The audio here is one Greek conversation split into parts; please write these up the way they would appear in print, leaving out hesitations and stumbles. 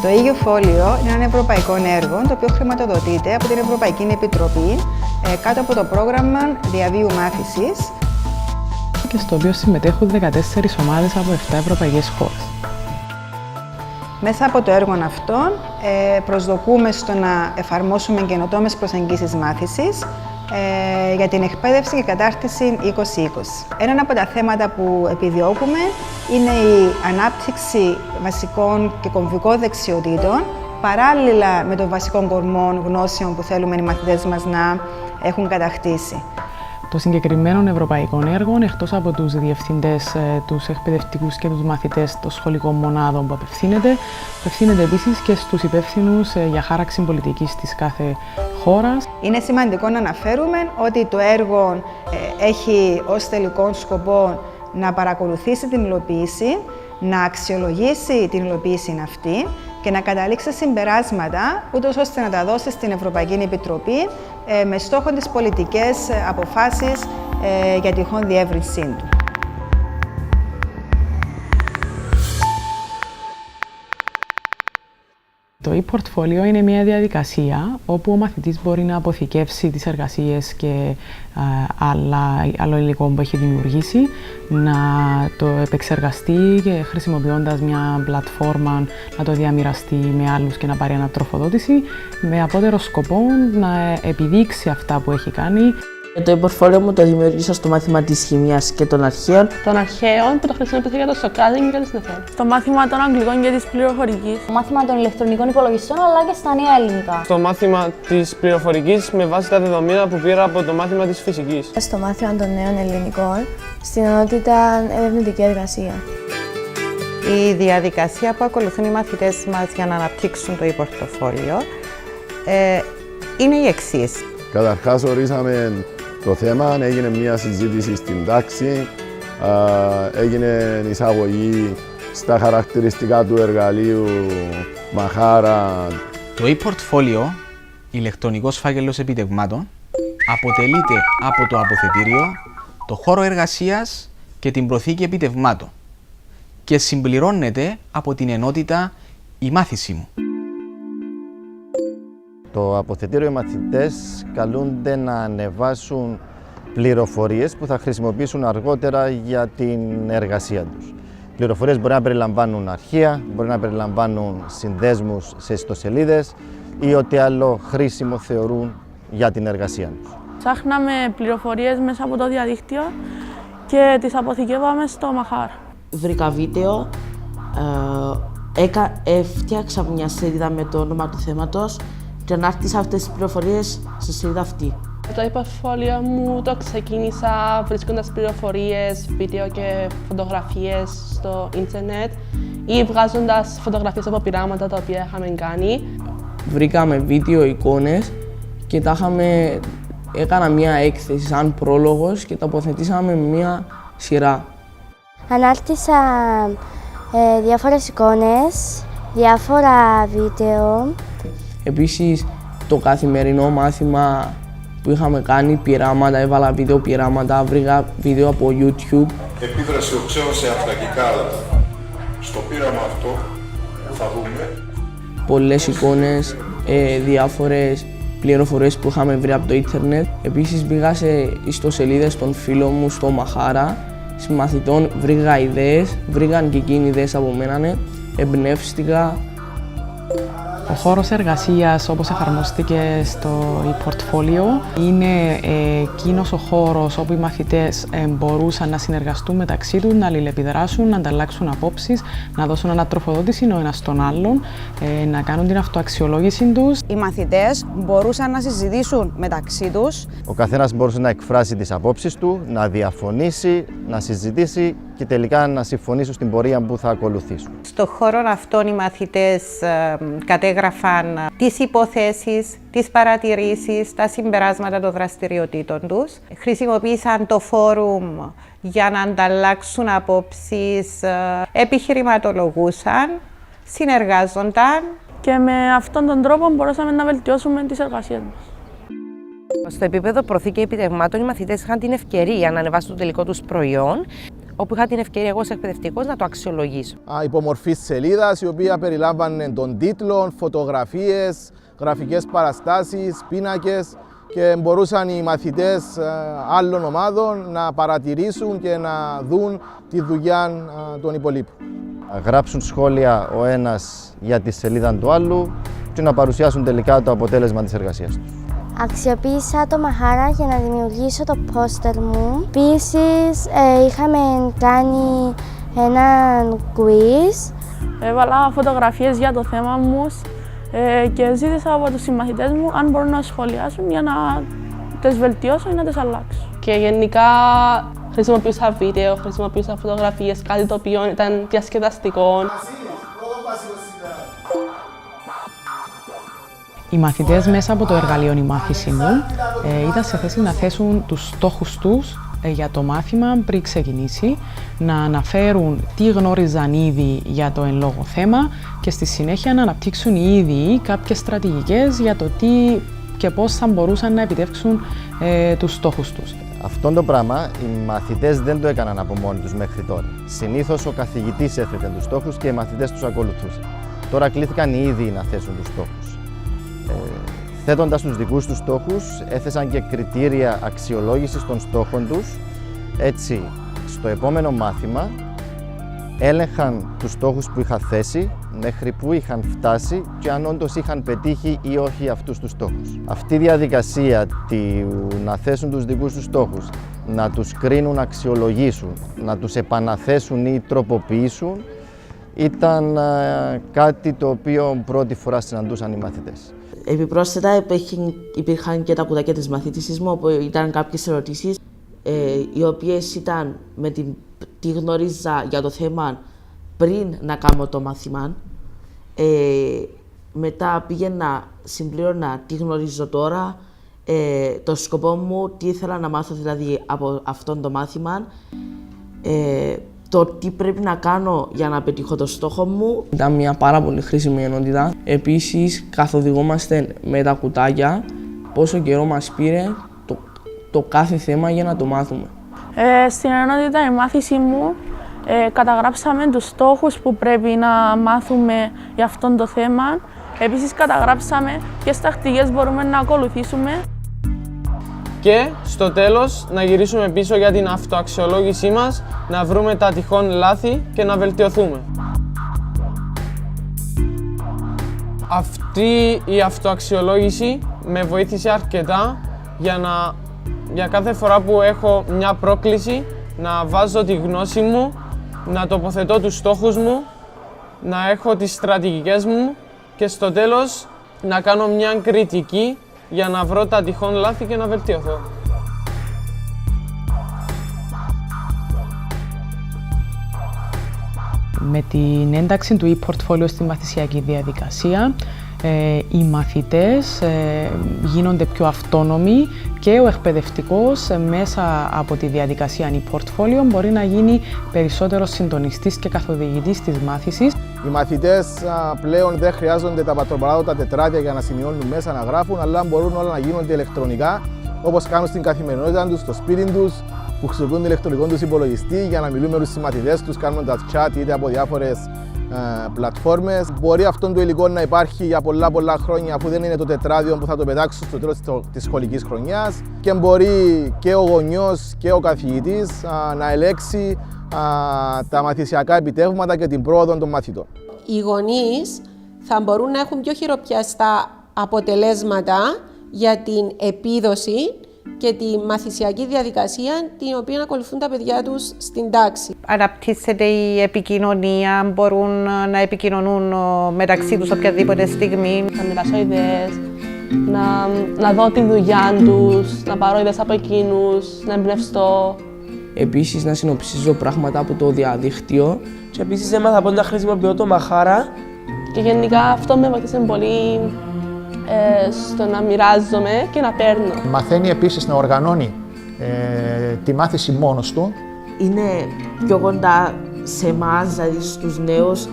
Το e-Folio είναι ένα ευρωπαϊκό έργο το οποίο χρηματοδοτείται από την Ευρωπαϊκή Επιτροπή κάτω από το πρόγραμμα διαβίου μάθησης και στο οποίο συμμετέχουν 14 ομάδες από 7 ευρωπαϊκές χώρες. Μέσα από το έργο αυτό προσδοκούμε στο να εφαρμόσουμε καινοτόμες προσεγγίσεις μάθησης για την εκπαίδευση και κατάρτιση 2020. Ένα από τα θέματα που επιδιώκουμε είναι η ανάπτυξη βασικών και κομβικών δεξιοτήτων παράλληλα με των βασικών κορμών γνώσεων που θέλουμε οι μαθητές μας να έχουν κατακτήσει. Το συγκεκριμένο ευρωπαϊκό έργο, εκτός από τους διευθυντές, τους εκπαιδευτικούς και τους μαθητές των σχολικών μονάδων που απευθύνεται επίσης και στους υπεύθυνους για χάραξη πολιτικής της κάθε χώρας. Είναι σημαντικό να αναφέρουμε ότι το έργο έχει ως τελικό σκοπό να παρακολουθήσει την υλοποίηση, να αξιολογήσει την υλοποίηση αυτή και να καταλήξει συμπεράσματα, ούτως ώστε να τα δώσει στην Ευρωπαϊκή Επιτροπή με στόχο τις πολιτικές αποφάσεις για τυχόν διεύρυνσή του. Το e-Portfolio είναι μια διαδικασία όπου ο μαθητής μπορεί να αποθηκεύσει τις εργασίες και άλλο υλικό που έχει δημιουργήσει, να το επεξεργαστεί και χρησιμοποιώντας μια πλατφόρμα να το διαμοιραστεί με άλλους και να πάρει ανατροφοδότηση, με απότερο σκοπό να επιδείξει αυτά που έχει κάνει. Το e-Portfolio μου το δημιούργησα στο μάθημα της χημίας και των αρχαίων. Των αρχαίων που το χρησιμοποιήσα για το Socratic και για τις νεφών. Στο μάθημα των Αγγλικών και της πληροφορικής. Στο μάθημα των ηλεκτρονικών υπολογιστών αλλά και στα νέα ελληνικά. Στο μάθημα της πληροφορικής με βάση τα δεδομένα που πήρα από το μάθημα της φυσικής. Στο μάθημα των νέων ελληνικών, στην ενότητα ερευνητική εργασία. Η διαδικασία που ακολουθούν οι μαθητές μας για να αναπτύξουν το e-Portfolio είναι η εξής. Καταρχάς ορίσαμε το θέμα, έγινε μια συζήτηση στην τάξη, έγινε εισαγωγή στα χαρακτηριστικά του εργαλείου Μαχάρα. Το e-Portfolio, ηλεκτρονικός φάκελος επιτευγμάτων, αποτελείται από το αποθετήριο, το χώρο εργασίας και την προθήκη επιτευγμάτων και συμπληρώνεται από την ενότητα «Η μάθηση μου». Το αποθετήριο οι μαθητές καλούνται να ανεβάσουν πληροφορίες που θα χρησιμοποιήσουν αργότερα για την εργασία τους. Πληροφορίες μπορεί να περιλαμβάνουν αρχεία, μπορεί να περιλαμβάνουν συνδέσμους σε ιστοσελίδες ή ό,τι άλλο χρήσιμο θεωρούν για την εργασία τους. Ψάχναμε πληροφορίες μέσα από το διαδίκτυο και τις αποθηκεύαμε στο Μαχάρα. Βρήκα βίντεο, έφτιαξα μια σελίδα με το όνομα του θέματος και ανάρτησα αυτές τις πληροφορίες στη σελίδα αυτή. Το e-Portfolio μου το ξεκίνησα βρίσκοντας πληροφορίες, βίντεο και φωτογραφίες στο ίντερνετ ή βγάζοντας φωτογραφίες από πειράματα τα οποία είχαμε κάνει. Βρήκαμε βίντεο, εικόνες και έκανα μια έκθεση σαν πρόλογος και τα αποθετήσαμε με μια σειρά. Ανάρτησα διάφορες εικόνες, διάφορα βίντεο. Επίσης, το καθημερινό μάθημα που είχαμε κάνει πειράματα, έβαλα βίντεο πειράματα, βρήκα βίντεο από YouTube. Επίδραση οξέων σε ανθρακικά άλατα. Στο πείραμα αυτό θα δούμε πολλές εικόνες, διάφορες πληροφορίες που είχαμε βρει από το ίντερνετ. Επίσης, πήγα σε ιστοσελίδες των φίλων μου στο Μαχάρα, συμμαθητών, βρήκα ιδέες, βρήκαν και εκείνοι ιδέες από μένα, εμπνεύστηκα. Ο χώρος εργασίας, όπως εφαρμοστήκε στο e-Portfolio, είναι εκείνος ο χώρος όπου οι μαθητές μπορούσαν να συνεργαστούν μεταξύ τους, να αλληλεπιδράσουν, να ανταλλάξουν απόψεις, να δώσουν ανατροφοδότηση ο ένας στον άλλον, να κάνουν την αυτοαξιολόγηση τους. Οι μαθητές μπορούσαν να συζητήσουν μεταξύ τους. Ο καθένας μπορούσε να εκφράσει τις απόψεις του, να διαφωνήσει, να συζητήσει και τελικά να συμφωνήσουν στην πορεία που θα ακολουθήσουν. Στο χώρο αυτόν οι μαθητές κατέγραφαν τις υποθέσεις, τις παρατηρήσεις, τα συμπεράσματα των δραστηριοτήτων τους. Χρησιμοποίησαν το φόρουμ για να ανταλλάξουν απόψεις, επιχειρηματολογούσαν, συνεργάζονταν. Και με αυτόν τον τρόπο μπορούσαμε να βελτιώσουμε τις εργασίες μας. Στο επίπεδο προθήκη επιτευγμάτων, οι μαθητές είχαν την ευκαιρία να ανεβάσουν το τελικό τους προϊόν, όπου είχα την ευκαιρία εγώ ως εκπαιδευτικός να το αξιολογήσω. Υπομορφή σελίδας, η οποία περιλάμβανε των τίτλων, φωτογραφίες, γραφικές παραστάσεις, πίνακες και μπορούσαν οι μαθητές άλλων ομάδων να παρατηρήσουν και να δουν τη δουλειά των υπολείπων. Να γράψουν σχόλια ο ένας για τη σελίδα του άλλου και να παρουσιάσουν τελικά το αποτέλεσμα της εργασίας τους. Αξιοποίησα το Μαχάρα για να δημιουργήσω το πόστερ μου. Επίσης, είχαμε κάνει έναν quiz. Έβαλα φωτογραφίες για το θέμα μου και ζήτησα από τους συμμαθητές μου αν μπορούν να σχολιάσουν για να τις βελτιώσω ή να τις αλλάξω. Και γενικά χρησιμοποιούσα βίντεο, χρησιμοποιούσα φωτογραφίες, κάτι το οποίο ήταν διασκεδαστικό. Οι μαθητές μέσα από το εργαλείο «Η μάθηση μου» ήταν σε θέση να θέσουν τους στόχους τους για το μάθημα πριν ξεκινήσει, να αναφέρουν τι γνώριζαν ήδη για το εν λόγω θέμα και στη συνέχεια να αναπτύξουν οι ίδιοι κάποιες στρατηγικές για το τι και πώς θα μπορούσαν να επιτεύξουν τους στόχους τους. Αυτό το πράγμα οι μαθητές δεν το έκαναν από μόνοι τους μέχρι τώρα. Συνήθως ο καθηγητής έθετε τους στόχους και οι μαθητές τους ακολουθούσαν. Τώρα κλήθηκαν οι ίδιοι να θέσουν τους στόχους. Θέτοντας τους δικούς τους στόχους, έθεσαν και κριτήρια αξιολόγησης των στόχων τους. Έτσι, στο επόμενο μάθημα, έλεγχαν τους στόχους που είχαν θέσει, μέχρι που είχαν φτάσει και αν όντως είχαν πετύχει ή όχι αυτούς τους στόχους. Αυτή η διαδικασία να θέσουν τους δικούς τους στόχους, να τους κρίνουν, να αξιολογήσουν, να τους επαναθέσουν ή τροποποιήσουν, ήταν κάτι το οποίο πρώτη φορά συναντούσαν οι μαθητές. Επιπρόσθετα υπήρχαν και τα κουτάκια της μαθήτησης μου, όπου ήταν κάποιες ερωτήσεις, οι οποίες ήταν με τι γνώριζα για το θέμα πριν να κάνω το μάθημα. Μετά πήγαινα, συμπλήρωνα τι γνωρίζω τώρα, το σκοπό μου, τι ήθελα να μάθω δηλαδή από αυτό το μάθημα, το τι πρέπει να κάνω για να πετύχω το στόχο μου. Ήταν μια πάρα πολύ χρήσιμη ενότητα. Επίσης, καθοδηγόμαστε με τα κουτάκια πόσο καιρό μας πήρε το κάθε θέμα για να το μάθουμε. Στην ενότητα η μάθηση μου καταγράψαμε τους στόχους που πρέπει να μάθουμε για αυτό το θέμα. Επίσης καταγράψαμε ποιες τακτικές μπορούμε να ακολουθήσουμε. Και στο τέλος να γυρίσουμε πίσω για την αυτοαξιολόγησή μας, να βρούμε τα τυχόν λάθη και να βελτιωθούμε. Αυτή η αυτοαξιολόγηση με βοήθησε αρκετά για κάθε φορά που έχω μια πρόκληση να βάζω τη γνώση μου, να τοποθετώ τους στόχους μου, να έχω τις στρατηγικές μου και στο τέλος να κάνω μια κριτική για να βρω τα τυχόν λάθη και να βελτιωθώ. Με την ένταξη του e-portfolio στη μαθησιακή διαδικασία, οι μαθητές γίνονται πιο αυτόνομοι και ο εκπαιδευτικός μέσα από τη διαδικασία e-portfolio μπορεί να γίνει περισσότερο συντονιστής και καθοδηγητής της μάθησης. Οι μαθητές πλέον δεν χρειάζονται τα πατροπαράδοτα τετράδια για να σημειώνουν μέσα, να γράφουν, αλλά μπορούν όλα να γίνονται ηλεκτρονικά, όπως κάνουν στην καθημερινότητα τους, στο σπίτι τους, που χρησιμοποιούν τον ηλεκτρονικό τους υπολογιστή για να μιλούν με τους συμμαθητές τους, κάνοντας chat είτε από διάφορες πλατφόρμες. Μπορεί αυτό το υλικό να υπάρχει για πολλά χρόνια, αφού δεν είναι το τετράδιο που θα το πετάξουν στο τέλος της σχολικής χρονιάς, και μπορεί και ο γονιός και ο καθηγητής να ελέξει τα μαθησιακά επιτεύγματα και την πρόοδο των μαθητών. Οι γονείς θα μπορούν να έχουν πιο χειροπιαστά αποτελέσματα για την επίδοση και τη μαθησιακή διαδικασία την οποία ακολουθούν τα παιδιά τους στην τάξη. Αναπτύσσεται η επικοινωνία, μπορούν να επικοινωνούν μεταξύ τους οποιαδήποτε στιγμή. Να μοιράσω ιδέες, να δω τη δουλειά τους, να πάρω ιδέες από εκείνους, να εμπνευστώ. Επίσης, να συνοψίζω πράγματα από το διαδίκτυο. Και επίσης έμαθα πώς να χρησιμοποιώ το Μαχάρα. Και γενικά αυτό με βοήθησε πολύ στο να μοιράζομαι και να παίρνω. Μαθαίνει επίσης να οργανώνει τη μάθηση μόνος του. Είναι πιο κοντά σε εμάς, δηλαδή στους νέους.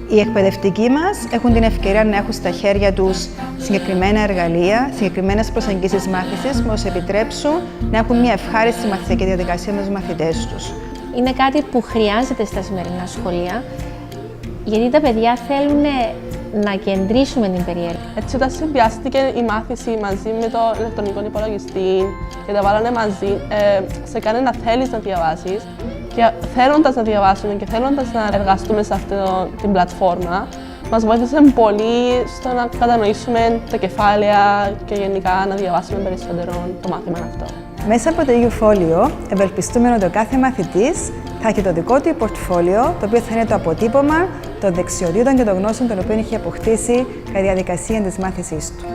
Οι εκπαιδευτικοί μας έχουν την ευκαιρία να έχουν στα χέρια τους συγκεκριμένα εργαλεία, συγκεκριμένες προσεγγίσεις μάθησης που τους επιτρέψουν να έχουν μια ευχάριστη μαθησιακή διαδικασία με τους μαθητές τους. είναι κάτι που χρειάζεται στα σημερινά σχολεία, γιατί τα παιδιά θέλουν να κεντρήσουμε την περιέργεια. Έτσι, όταν συνδυάστηκε η μάθηση μαζί με το ηλεκτρονικό υπολογιστή και τα βάλανε μαζί, σε κάνει να θέλεις να διαβάσεις και θέλοντας να διαβάσουμε και θέλοντας να εργαστούμε σε αυτή την πλατφόρμα, μας βοήθησε πολύ στο να κατανοήσουμε τα κεφάλαια και γενικά να διαβάσουμε περισσότερο το μάθημα αυτό. Μέσα από το e-Folio ευελπιστούμε ότι ο κάθε μαθητής θα έχει το δικό του πορτφόλιο, το οποίο θα είναι το αποτύπωμα των δεξιοτήτων και των γνώσεων των οποίων έχει αποκτήσει κατά τη διαδικασία της μάθησής του.